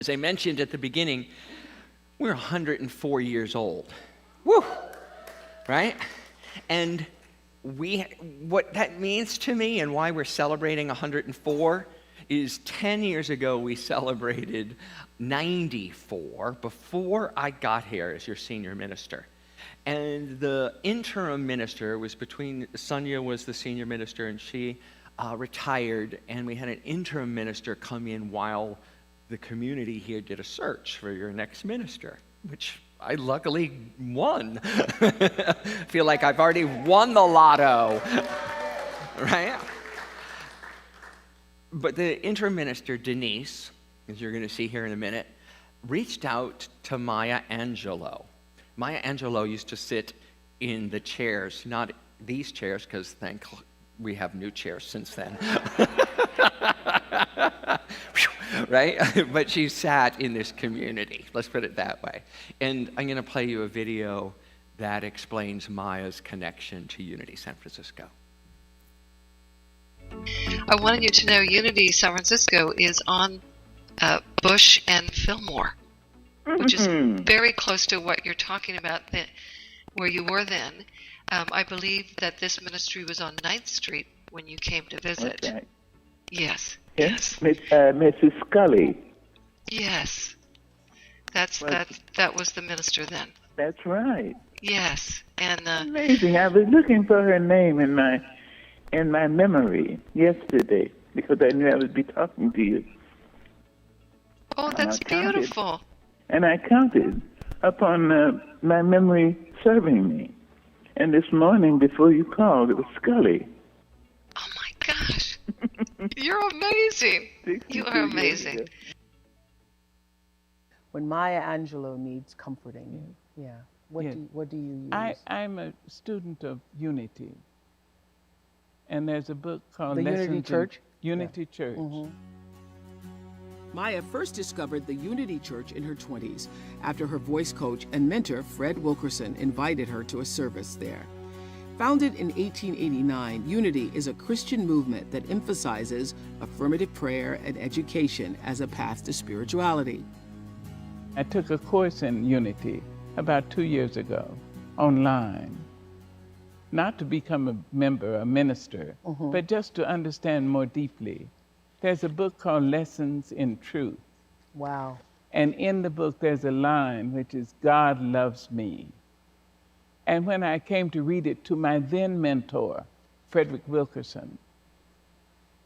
As I mentioned at the beginning, we're 104 years old. Woo! Right? And what that means to me and why we're celebrating 104 is 10 years ago we celebrated 94 before I got here as your senior minister. And the interim minister was Sonia was the senior minister, and she retired, and we had an interim minister come in while the community here did a search for your next minister, which I luckily won. Feel like I've already won the lotto, right? But the interim minister, Denise, as you're going to see here in a minute, reached out to Maya Angelou. Maya Angelou used to sit in the chairs, not these chairs, because we have new chairs since then. Right? But she sat in this community, let's put it that way. And I'm going to play you a video that explains Maya's connection to Unity San Francisco. I wanted you to know Unity San Francisco is on Bush and Fillmore, which is very close to what you're talking about, where you were then. I believe that this ministry was on 9th Street when you came to visit. Okay. Yes. Yes. Mrs. Scully. Yes. That was the minister then. That's right. Yes. And amazing. I was looking for her name in my memory yesterday because I knew I would be talking to you. Oh, that's beautiful. And I counted upon my memory serving me. And this morning, before you called, it was Scully. Oh, my gosh. You're amazing. You are amazing. When Maya Angelou needs comforting, what do you use? I'm a student of Unity. And there's a book called The Lessons Unity Church? Unity Church. Mm-hmm. Maya first discovered the Unity Church in her 20s after her voice coach and mentor, Fred Wilkerson, invited her to a service there. Founded in 1889, Unity is a Christian movement that emphasizes affirmative prayer and education as a path to spirituality. I took a course in Unity about 2 years ago, online. Not to become a member, a minister, but just to understand more deeply. There's a book called Lessons in Truth. Wow. And in the book, there's a line which is, God loves me. And when I came to read it to my then mentor, Frederick Wilkerson,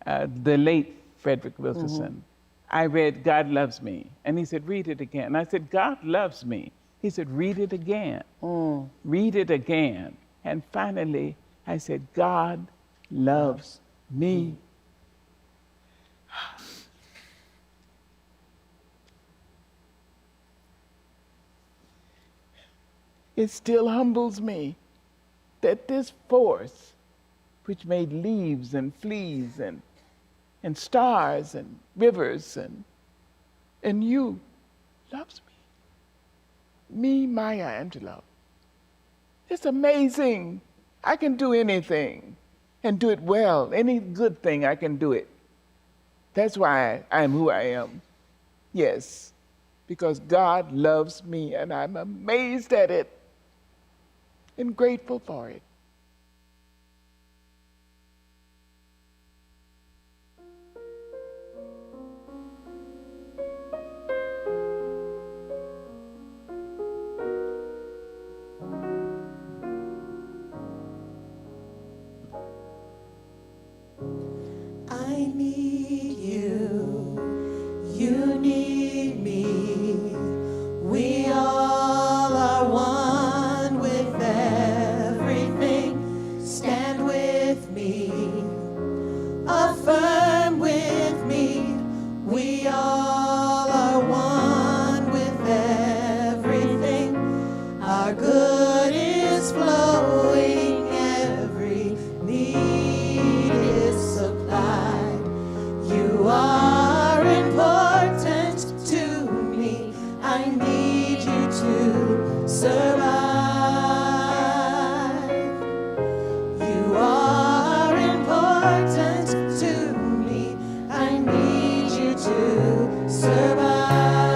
the late Frederick Wilkerson, I read, God loves me. And he said, read it again. I said, God loves me. He said, read it again. Read it again. And finally, I said, God loves me. It still humbles me that this force, which made leaves and fleas and stars and rivers and you, loves me. Me, Maya Angelou. It's amazing. I can do anything and do it well. Any good thing, I can do it. That's why I'm who I am. Yes, because God loves me and I'm amazed at it and grateful for it. I need you, you need me, we all are one with everything. Stand with me, affirm with me, we all are one with everything. Our good is flowing, every need is supplied. You are important to me, I need you to survive. You are important to me, I need you to survive.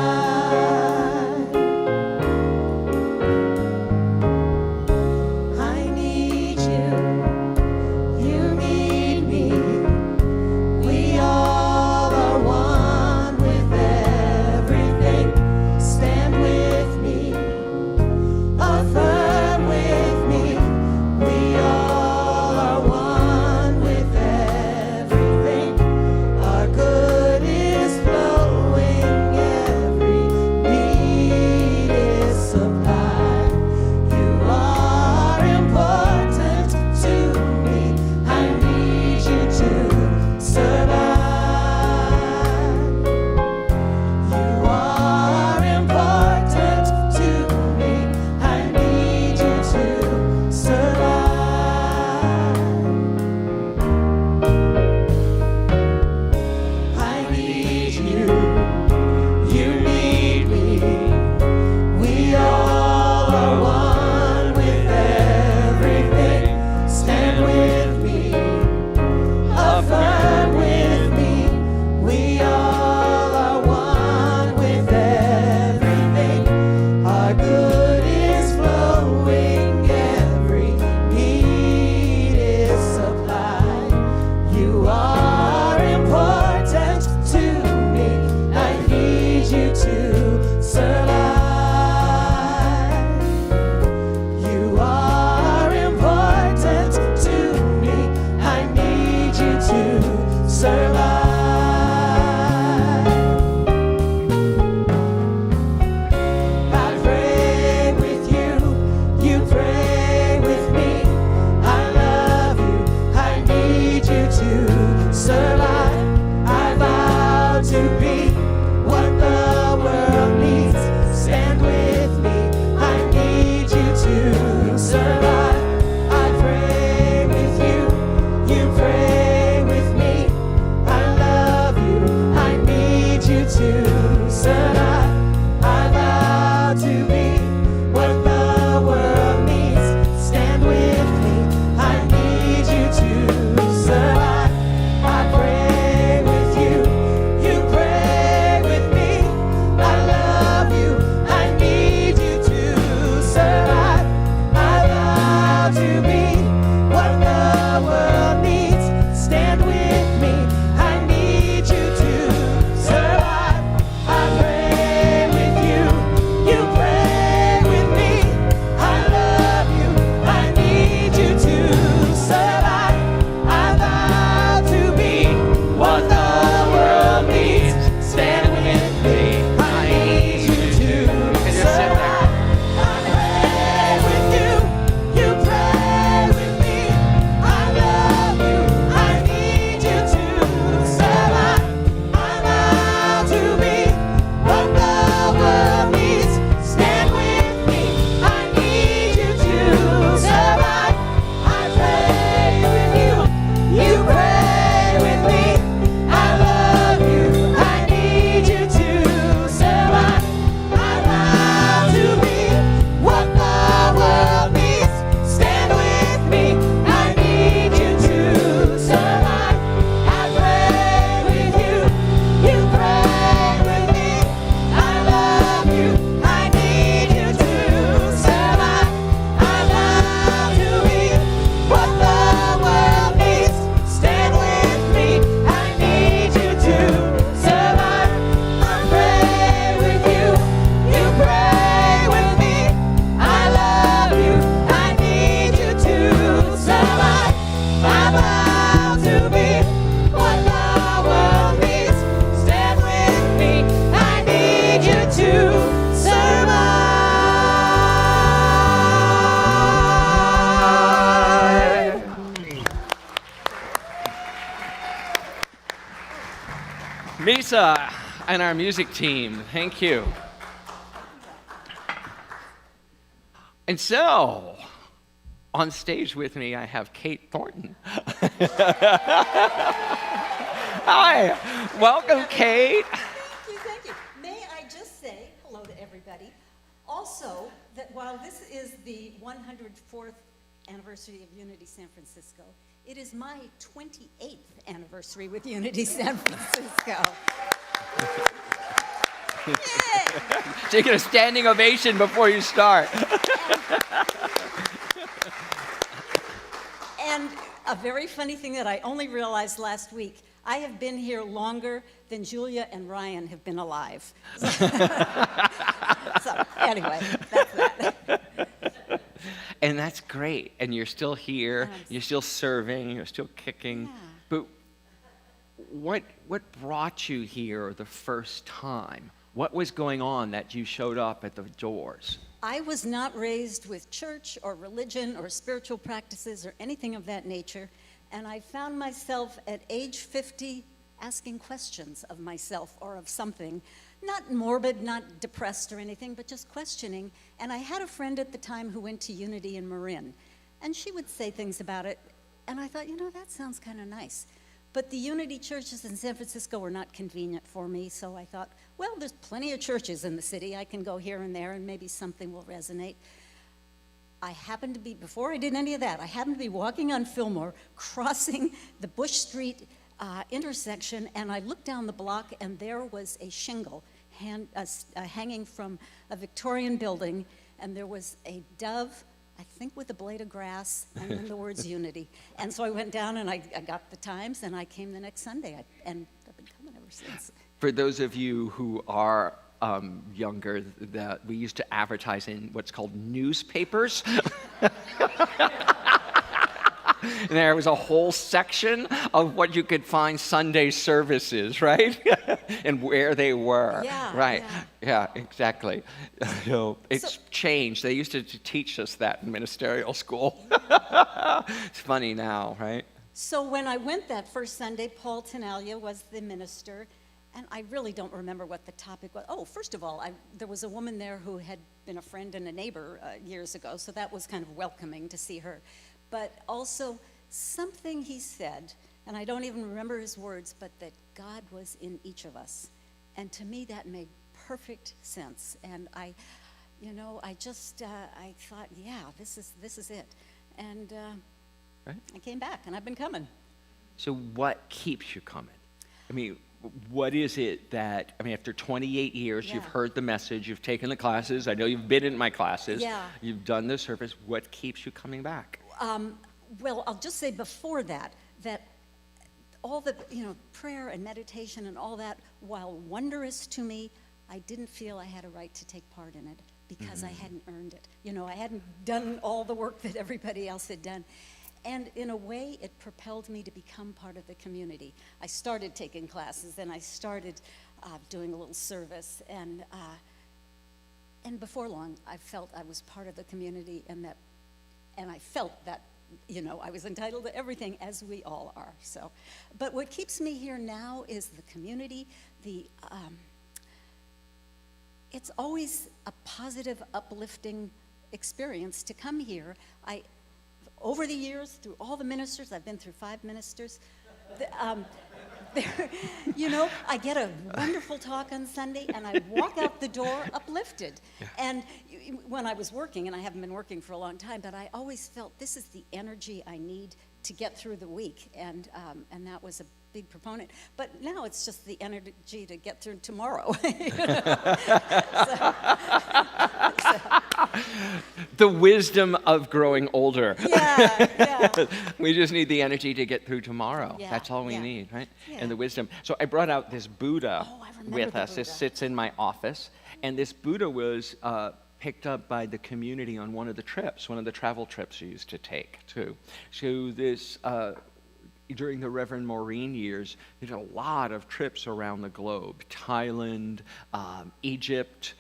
and our music team. Thank you. And so, on stage with me, I have Kate Thornton. Hi, welcome, Kate. Thank you. May I just say hello to everybody? Also, that while this is the 104th anniversary of Unity San Francisco, it is my 28th anniversary with Unity San Francisco. Yay! So you get a standing ovation before you start. And a very funny thing that I only realized last week, I have been here longer than Julia and Ryan have been alive. So anyway, that's that. And that's great. And you're still here. You're still serving. You're still kicking. Yeah. But what brought you here the first time? What was going on that you showed up at the doors? I was not raised with church or religion or spiritual practices or anything of that nature, and I found myself at age 50 asking questions of myself or of something, not morbid, not depressed or anything, but just questioning. And I had a friend at the time who went to Unity in Marin, and she would say things about it, and I thought, that sounds kind of nice. But the Unity churches in San Francisco were not convenient for me, so I thought, well, there's plenty of churches in the city. I can go here and there, and maybe something will resonate. I happened to be, before I did any of that, I happened to be walking on Fillmore, crossing the Bush Street intersection, and I looked down the block, and there was a shingle hanging from a Victorian building, and there was a dove, I think with a blade of grass, and then the words Unity. And so I went down and I got the Times, and I came the next Sunday, and I've been coming ever since. For those of you who are younger, that we used to advertise in what's called newspapers. And there was a whole section of what you could find Sunday services, right? And where they were. Yeah, right. Yeah, exactly. It's changed. They used to teach us that in ministerial school. It's funny now, right? So when I went that first Sunday, Paul Tenaglia was the minister, and I really don't remember what the topic was. Oh, first of all, there was a woman there who had been a friend and a neighbor years ago, so that was kind of welcoming to see her. But also something he said, and I don't even remember his words, but that God was in each of us. And to me, that made perfect sense. And I thought, yeah, this is it. And right. I came back, and I've been coming. So what keeps you coming? I mean, what is it that, after 28 years, Yeah. you've heard the message, you've taken the classes, I know you've been in my classes, Yeah. you've done the service, what keeps you coming back? Well, I'll just say before that all the, prayer and meditation and all that, while wondrous to me, I didn't feel I had a right to take part in it because I hadn't earned it. I hadn't done all the work that everybody else had done. And in a way, it propelled me to become part of the community. I started taking classes, and I started doing a little service, and before long, I felt I was part of the community, and I felt that, I was entitled to everything, as we all are. So, but what keeps me here now is the community. It's always a positive, uplifting experience to come here. Over the years, through all the ministers, I've been through 5 ministers, I get a wonderful talk on Sunday, and I walk out the door uplifted. Yeah. And when I was working, and I haven't been working for a long time, but I always felt this is the energy I need to get through the week, and that was a big proponent. But now it's just the energy to get through tomorrow. The wisdom of growing older. Yeah. We just need the energy to get through tomorrow. Yeah, That's all we need, right? Yeah. And the wisdom. So I brought out this Buddha with us. Buddha. This sits in my office. And this Buddha was picked up by the community on one of the trips, one of the travel trips we used to take, too. So this, during the Reverend Maureen years, we did a lot of trips around the globe. Thailand, Egypt,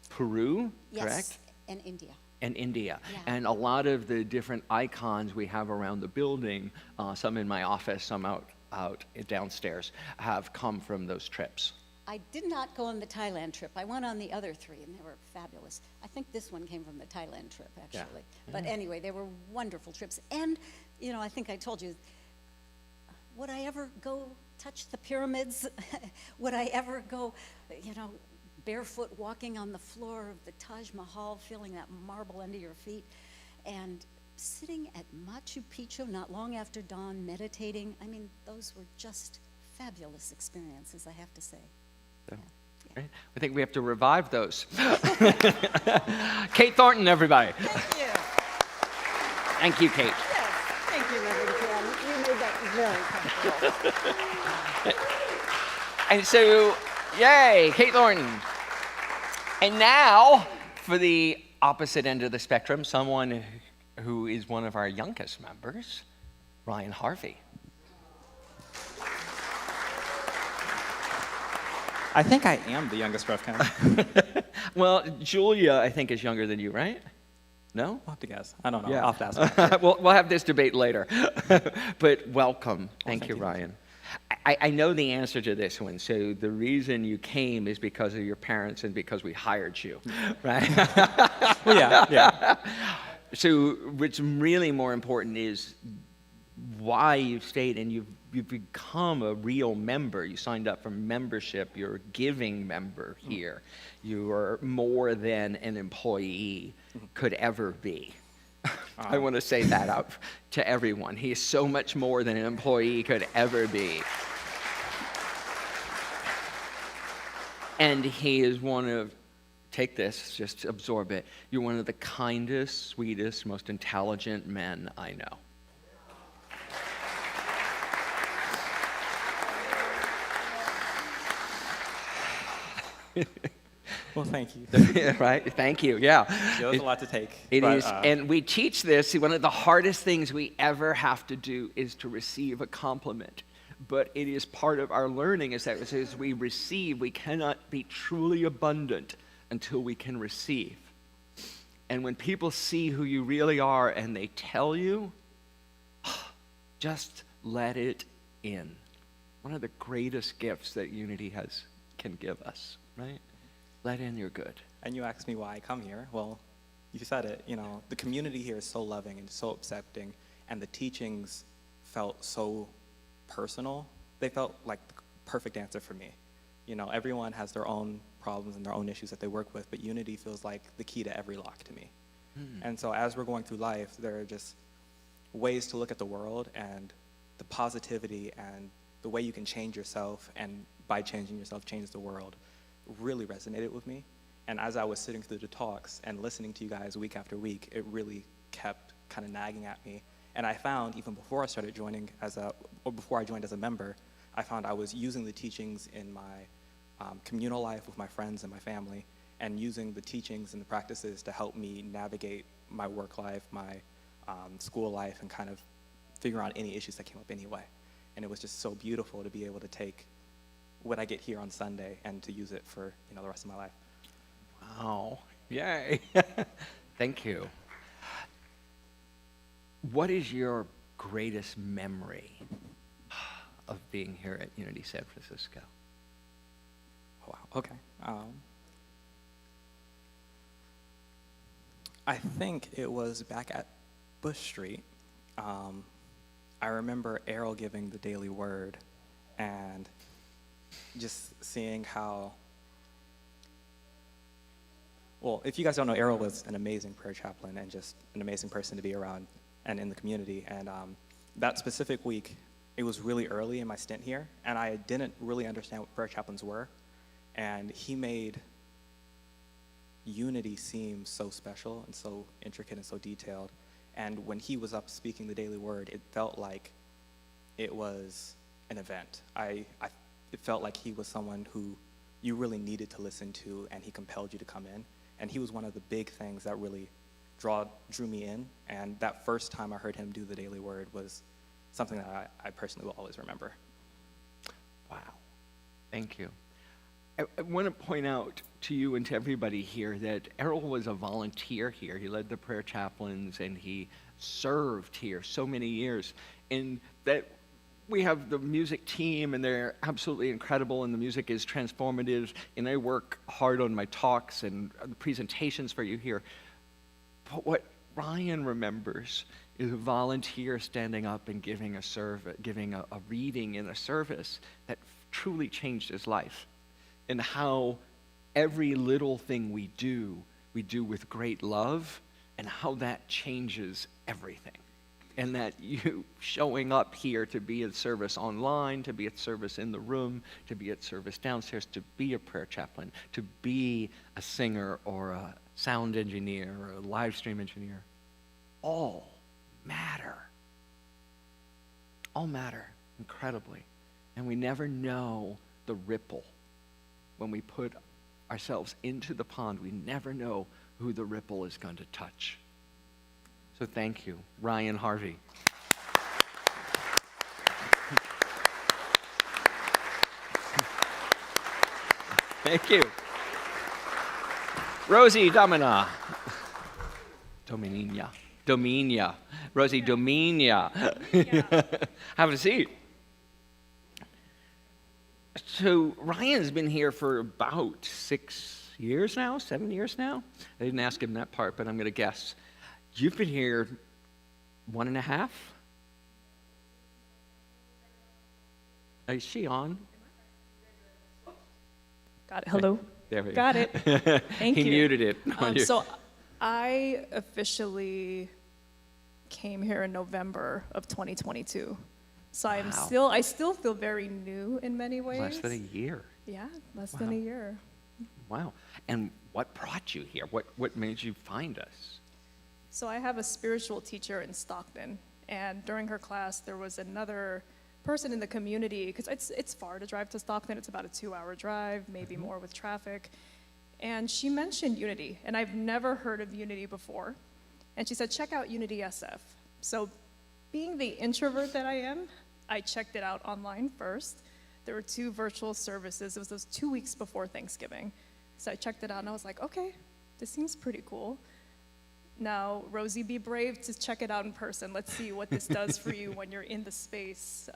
Peru, correct? Yes, and India. And India. Yeah. And a lot of the different icons we have around the building, some in my office, some out downstairs, have come from those trips. I did not go on the Thailand trip. I went on the other 3, and they were fabulous. I think this one came from the Thailand trip, actually. But anyway, they were wonderful trips. And, you know, I think I told you, would I ever go touch the pyramids? Would I ever go, you know, barefoot walking on the floor of the Taj Mahal, feeling that marble under your feet? And sitting at Machu Picchu not long after dawn, meditating. I mean, those were just fabulous experiences, I have to say. So, right? I think we have to revive those. Kate Thornton, everybody. Thank you. Thank you, Kate. Yes, thank you, Reverend Ken. You made that very comfortable. And so, yay, Kate Thornton. And now, for the opposite end of the spectrum, someone who is one of our youngest members, Ryan Harvey. I think I am the youngest, Rev Ken. Well, Julia, I think, is younger than you, right? No? I'll have to guess. I don't know. Yeah. I'll have to ask. We'll have this debate later. But welcome. Thank thank you, you. Ryan. I know the answer to this one. So the reason you came is because of your parents and because we hired you, right? Well, yeah. So what's really more important is why you've stayed and you've become a real member. You signed up for membership. You're a giving member here. You are more than an employee could ever be. I want to say that out to everyone. He is so much more than an employee could ever be. And he is one of, take this, just absorb it. You're one of the kindest, sweetest, most intelligent men I know. Well, thank you. Right? Thank you. Yeah. It was a lot to take. It but, is, and we teach this. One of the hardest things we ever have to do is to receive a compliment. But it is part of our learning is that as we receive, we cannot be truly abundant until we can receive. And when people see who you really are and they tell you, just let it in. One of the greatest gifts that Unity can give us, right? Let in your good. And you asked me why I come here. Well, you said it. You know, the community here is so loving and so accepting, and the teachings felt so personal. They felt like the perfect answer for me. You know, everyone has their own problems and their own issues that they work with, but Unity feels like the key to every lock to me. And so as we're going through life, there are just ways to look at the world and the positivity and the way you can change yourself, and by changing yourself, change the world, really resonated with me. And as I was sitting through the talks and listening to you guys week after week, it really kept kind of nagging at me. And I found, even before I started joining before I joined as a member, I found I was using the teachings in my communal life with my friends and my family, and using the teachings and the practices to help me navigate my work life, my school life, and kind of figure out any issues that came up anyway. And it was just so beautiful to be able to take what I get here on Sunday and to use it for, you know, the rest of my life. Wow. Yay. Thank you. What is your greatest memory of being here at Unity San Francisco? Oh, wow. Okay. I think it was back at Bush Street. I remember Errol giving the daily word and just seeing how, well, if you guys don't know, Errol was an amazing prayer chaplain and just an amazing person to be around and in the community. And that specific week, it was really early in my stint here, and I didn't really understand what prayer chaplains were. And he made Unity seem so special and so intricate and so detailed. And when he was up speaking the daily word, it felt like it was an event. It felt like he was someone who you really needed to listen to, and he compelled you to come in. And he was one of the big things that really drew me in. And that first time I heard him do the daily word was something that I personally will always remember. Wow. Thank you. I want to point out to you and to everybody here that Errol was a volunteer here. He led the prayer chaplains and he served here so many years. And that we have the music team, and they're absolutely incredible, and the music is transformative, and I work hard on my talks and the presentations for you here. But what Ryan remembers is a volunteer standing up and giving a reading in a service that truly changed his life, and how every little thing we do with great love, and how that changes everything. And that you showing up here to be at service online, to be at service in the room, to be at service downstairs, to be a prayer chaplain, to be a singer or a sound engineer or a live stream engineer, all matter. All matter incredibly. And we never know the ripple. When we put ourselves into the pond, we never know who the ripple is going to touch. So thank you, Ryan Harvey. Thank you. Rosie Dominia. Rosie Dominia. Have a seat. So Ryan's been here for about 7 years now. I didn't ask him that part, but I'm going to guess. You've been here 1.5? Is she on? Got it. Hello. There we go. Got it. Thank you. He muted it. So I officially came here in November of 2022. So I still feel very new in many ways. Less than a year. Yeah, less than a year. Wow. And what brought you here? What made you find us? So I have a spiritual teacher in Stockton, and during her class there was another person in the community, because it's far to drive to Stockton. It's about a 2-hour drive, maybe more with traffic. And she mentioned Unity, and I've never heard of Unity before. And she said, check out Unity SF. So being the introvert that I am, I checked it out online first. There were 2 virtual services. It was those 2 weeks before Thanksgiving. So I checked it out, and I was like, okay, this seems pretty cool. Now, Rosie, be brave to check it out in person. Let's see what this does for you when you're in the space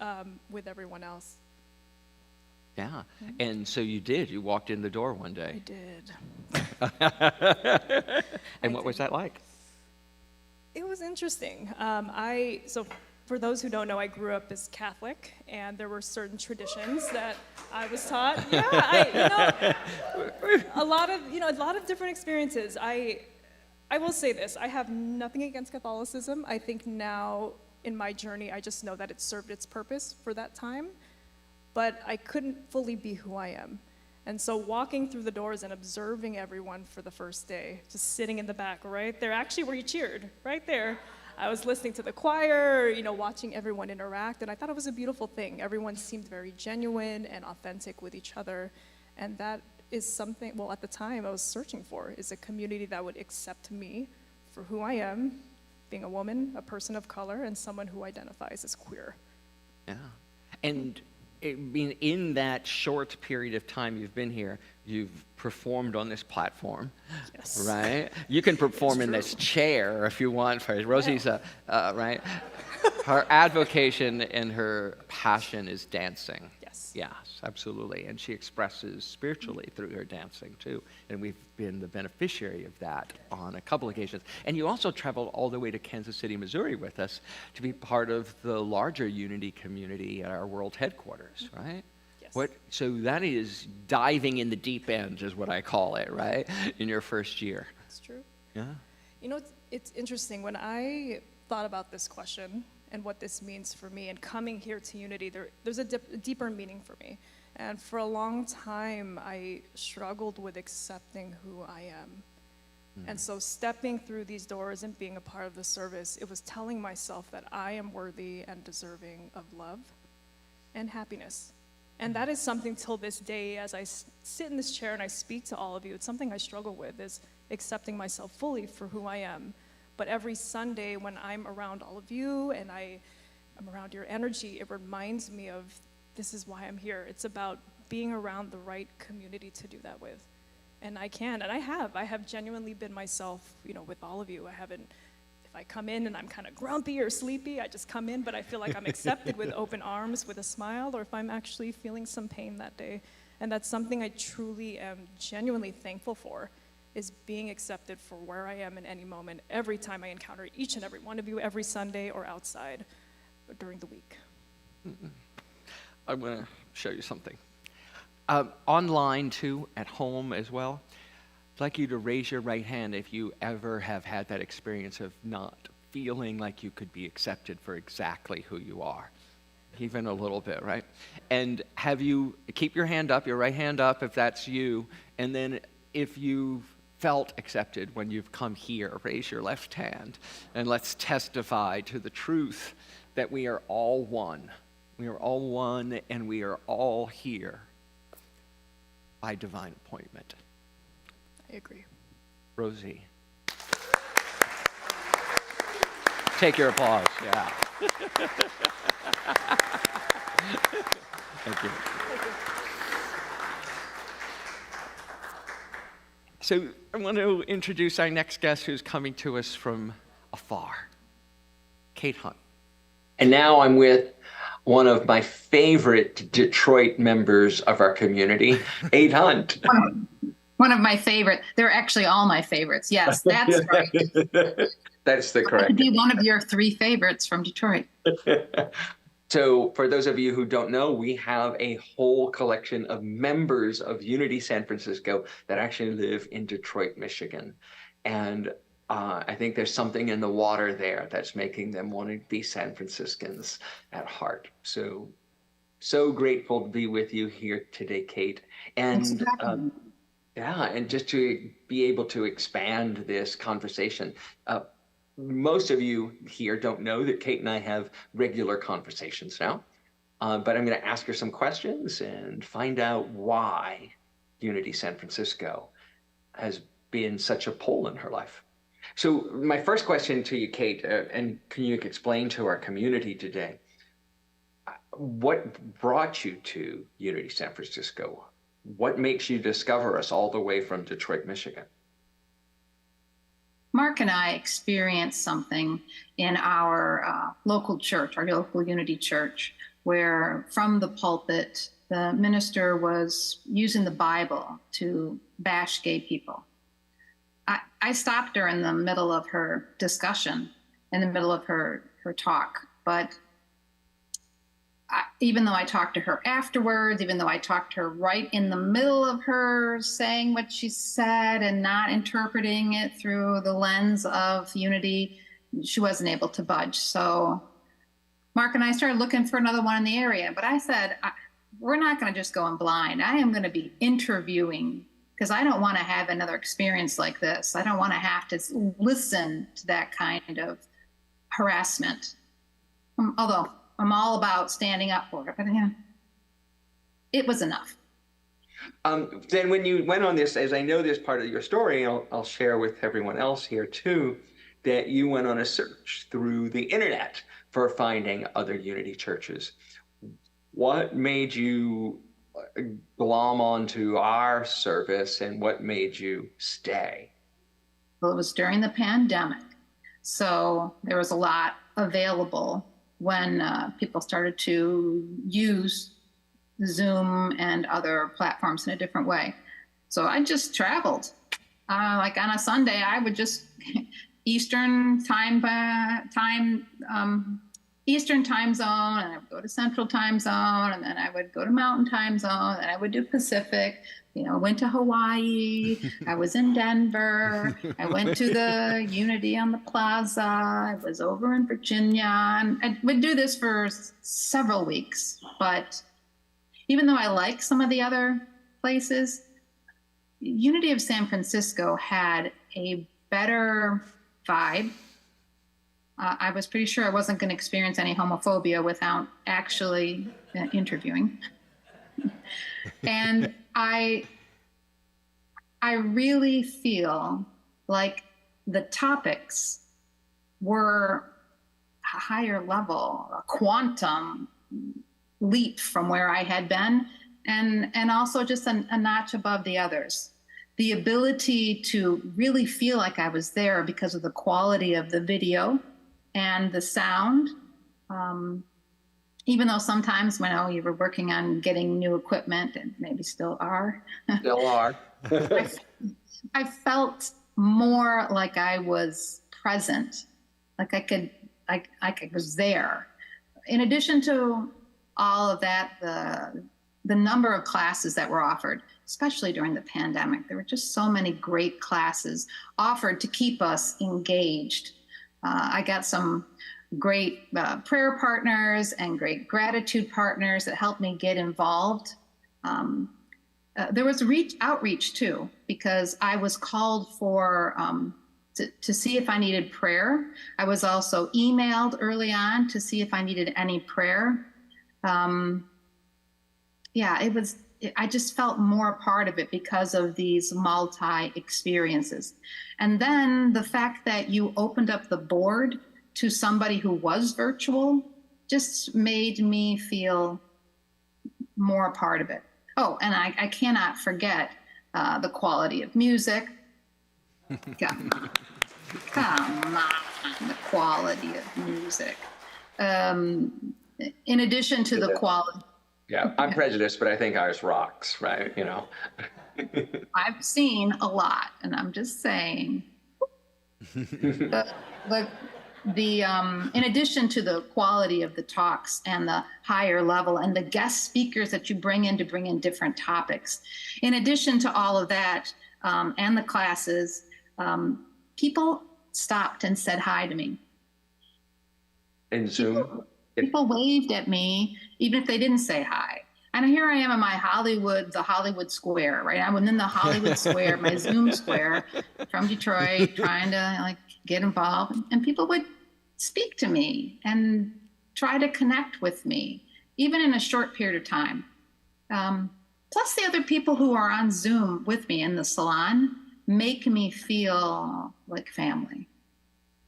with everyone else. Yeah, and so you did. You walked in the door one day. I did. And what was that like? It was interesting. So for those who don't know, I grew up as Catholic, and there were certain traditions that I was taught. Yeah, a lot of different experiences. I will say this, I have nothing against Catholicism. I think now in my journey, I just know that it served its purpose for that time, but I couldn't fully be who I am. And so walking through the doors and observing everyone for the first day, just sitting in the back right there, actually where you cheered, right there. I was listening to the choir, watching everyone interact, and I thought it was a beautiful thing. Everyone seemed very genuine and authentic with each other, and that is something, well, at the time I was searching for, is a community that would accept me for who I am, being a woman, a person of color, and someone who identifies as queer. Yeah. And in that short period of time you've been here, you've performed on this platform, yes. Right? You can perform in this chair if you want. Rosie's, right? Her advocation and her passion is dancing. Yes. Yes, absolutely. And she expresses spiritually through her dancing, too. And we've been the beneficiary of that on a couple occasions. And you also traveled all the way to Kansas City, Missouri with us to be part of the larger Unity community at our world headquarters, right? Yes. So that is diving in the deep end, is what I call it, right? In your first year. It's true. Yeah. It's interesting. When I thought about this question and what this means for me, and coming here to Unity, there's a deeper meaning for me. And for a long time, I struggled with accepting who I am. And so stepping through these doors and being a part of the service, it was telling myself that I am worthy and deserving of love and happiness. And that is something till this day, as I sit in this chair and I speak to all of you, it's something I struggle with, is accepting myself fully for who I am. But every Sunday when I'm around all of you and I'm around your energy, it reminds me of this is why I'm here. It's about being around the right community to do that with. And I have genuinely been myself, with all of you. I haven't If I come in and I'm kind of grumpy or sleepy, I just come in, but I feel like I'm accepted with open arms, with a smile, or if I'm actually feeling some pain that day. And that's something I truly am genuinely thankful for, is being accepted for where I am in any moment, every time I encounter each and every one of you, every Sunday or outside or during the week. I want to show you something. Online too, at home as well. I'd like you to raise your right hand if you ever have had that experience of not feeling like you could be accepted for exactly who you are. Even a little bit, right? And have you, keep your hand up, your right hand up if that's you, and then if you've felt accepted when you've come here, raise your left hand, and let's testify to the truth that we are all one. We are all one, and we are all here by divine appointment. I agree. Rosie. Take your applause, yeah. Thank you. So I want to introduce our next guest who's coming to us from afar, Kate Hunt. And now I'm with one of my favorite Detroit members of our community, Kate Hunt. One of my favorite. They're actually all my favorites. Yes, that's right. That's the correct. I could be one of your 3 favorites from Detroit. So for those of you who don't know, we have a whole collection of members of Unity San Francisco that actually live in Detroit, Michigan. And I think there's something in the water there that's making them want to be San Franciscans at heart. So grateful to be with you here today, Kate. And yeah, and just to be able to expand this conversation. Most of you here don't know that Kate and I have regular conversations now, but I'm going to ask her some questions and find out why Unity San Francisco has been such a pull in her life. So my first question to you, Kate, and can you explain to our community today, what brought you to Unity San Francisco? What makes you discover us all the way from Detroit, Michigan? Mark and I experienced something in our local church, our local Unity church, where from the pulpit, the minister was using the Bible to bash gay people. I stopped her in the middle of her discussion, in the middle of her talk, but even though I talked to her afterwards, even though I talked to her right in the middle of her saying what she said and not interpreting it through the lens of Unity, she wasn't able to budge. So Mark and I started looking for another one in the area. But I said, we're not going to just go in blind. I am going to be interviewing, because I don't want to have another experience like this. I don't want to have to listen to that kind of harassment. Although I'm all about standing up for it, but yeah, it was enough. Then when you went on this, as I know this part of your story, I'll share with everyone else here too, that you went on a search through the internet for finding other Unity churches. What made you glom onto our service and what made you stay? Well, it was during the pandemic, so there was a lot available when people started to use Zoom and other platforms in a different way. So I just traveled. Like on a Sunday, I would just Eastern time zone, and I would go to Central time zone, and then I would go to Mountain time zone, and I would do Pacific. You know, went to Hawaii. I was in Denver. I went to the Unity on the Plaza. I was over in Virginia, and I would do this for several weeks. But even though I like some of the other places, Unity of San Francisco had a better vibe. I was pretty sure I wasn't going to experience any homophobia without actually interviewing. And I really feel like the topics were a higher level, a quantum leap from where I had been, and also just a notch above the others. the ability to really feel like I was there because of the quality of the video and the sound. Even though sometimes when you were working on getting new equipment, and maybe still are. Still are. I felt more like I was present, like I was there. In addition to all of that, the number of classes that were offered, especially during the pandemic, there were just so many great classes offered to keep us engaged. I got some great prayer partners and great gratitude partners that helped me get involved. There was outreach too, because I was called for to see if I needed prayer. I was also emailed early on to see if I needed any prayer. I just felt more a part of it because of these multi-experiences. And then the fact that you opened up the board to somebody who was virtual just made me feel more a part of it. Oh, and I cannot forget the quality of music. Come on, the quality of music. In addition to the quality. Yeah, I'm prejudiced, but I think ours rocks, right? I've seen a lot, and I'm just saying. In addition to the quality of the talks and the higher level and the guest speakers that you bring in different topics, in addition to all of that and the classes, people stopped and said hi to me. In Zoom? People waved at me, even if they didn't say hi. And here I am in the Hollywood Square, right? I'm in the Hollywood Square, my Zoom Square from Detroit, trying to get involved. And people would speak to me and try to connect with me, even in a short period of time. Plus the other people who are on Zoom with me in the salon make me feel like family.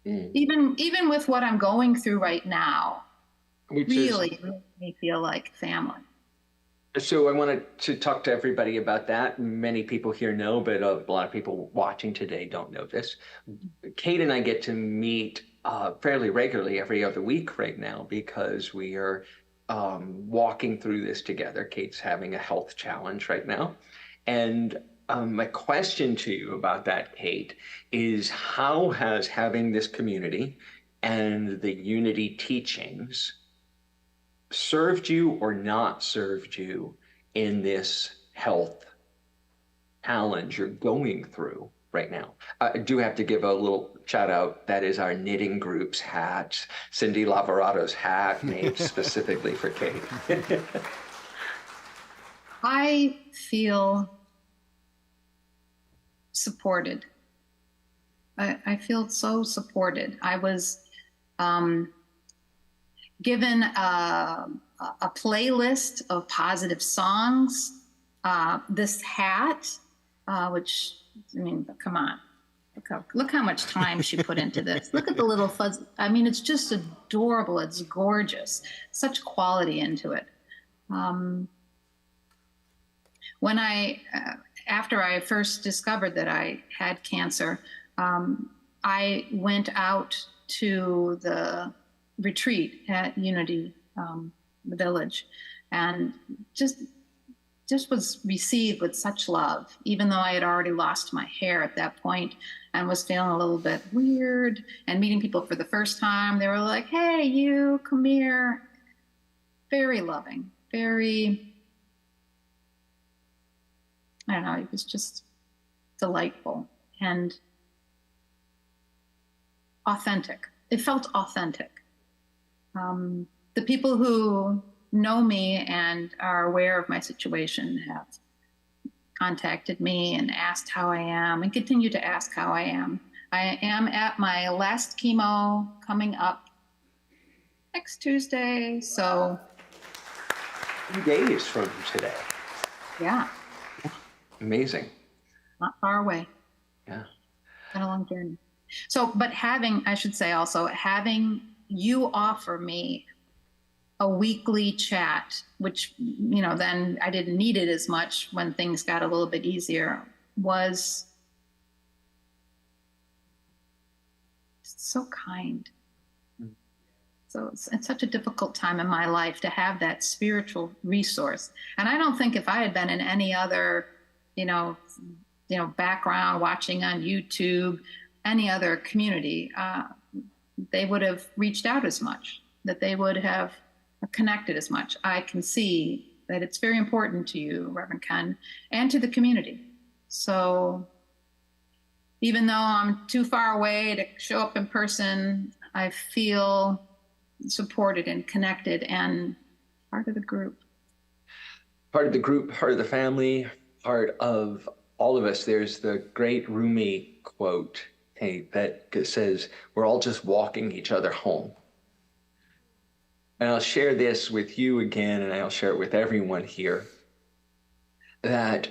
Even with what I'm going through right now, really make me feel like family. So I wanted to talk to everybody about that. Many people here know, but a lot of people watching today don't know this. Kate and I get to meet fairly regularly every other week right now because we are walking through this together. Kate's having a health challenge right now. And my question to you about that, Kate, is how has having this community and the unity teachings served you or not served you in this health challenge you're going through right now? I do have to give a little shout out. That is our knitting group's hat, Cindy Lavarato's hat made specifically for Kate. I feel supported. I feel so supported. I was given a playlist of positive songs, this hat, which, come on, look how much time she put into this. Look at the little fuzz. It's just adorable. It's gorgeous. Such quality into it. When after I first discovered that I had cancer, I went out to the retreat at Unity Village, and just was received with such love, even though I had already lost my hair at that point and was feeling a little bit weird and meeting people for the first time. They were like, "Hey, you, come here." Very loving, very, I don't know, it was just delightful and authentic. It felt authentic. The people who know me and are aware of my situation have contacted me and asked how I am and continue to ask how I am. I am at my last chemo coming up next Tuesday, so. 2 days from today. Yeah. Amazing. Not far away. Yeah. Been a long journey. So, but having you offer me a weekly chat, which, then I didn't need it as much when things got a little bit easier. was so kind. So it's such a difficult time in my life to have that spiritual resource. And I don't think if I had been in any other, background, watching on YouTube, any other community, they would have reached out as much, that they would have connected as much. I can see that it's very important to you, Reverend Ken, and to the community. So even though I'm too far away to show up in person, I feel supported and connected and part of the group. Part of the group, part of the family, part of all of us. There's the great Rumi quote, that says, we're all just walking each other home. And I'll share this with you again, and I'll share it with everyone here, that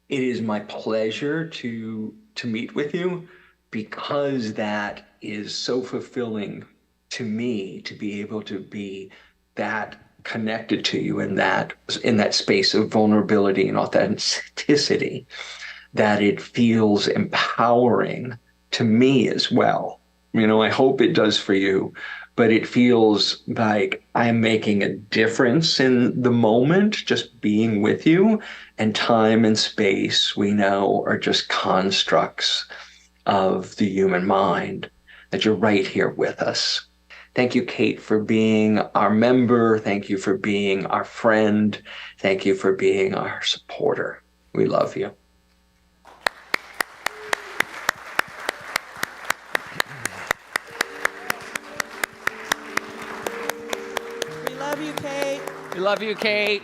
it is my pleasure to meet with you, because that is so fulfilling to me, to be able to be that connected to you in that space of vulnerability and authenticity, that it feels empowering to me as well. I hope it does for you, but it feels like I'm making a difference in the moment, just being with you, and time and space, we know, are just constructs of the human mind, that you're right here with us. Thank you, Kate, for being our member. Thank you for being our friend. Thank you for being our supporter. We love you. We love you, Kate. We love you, Kate.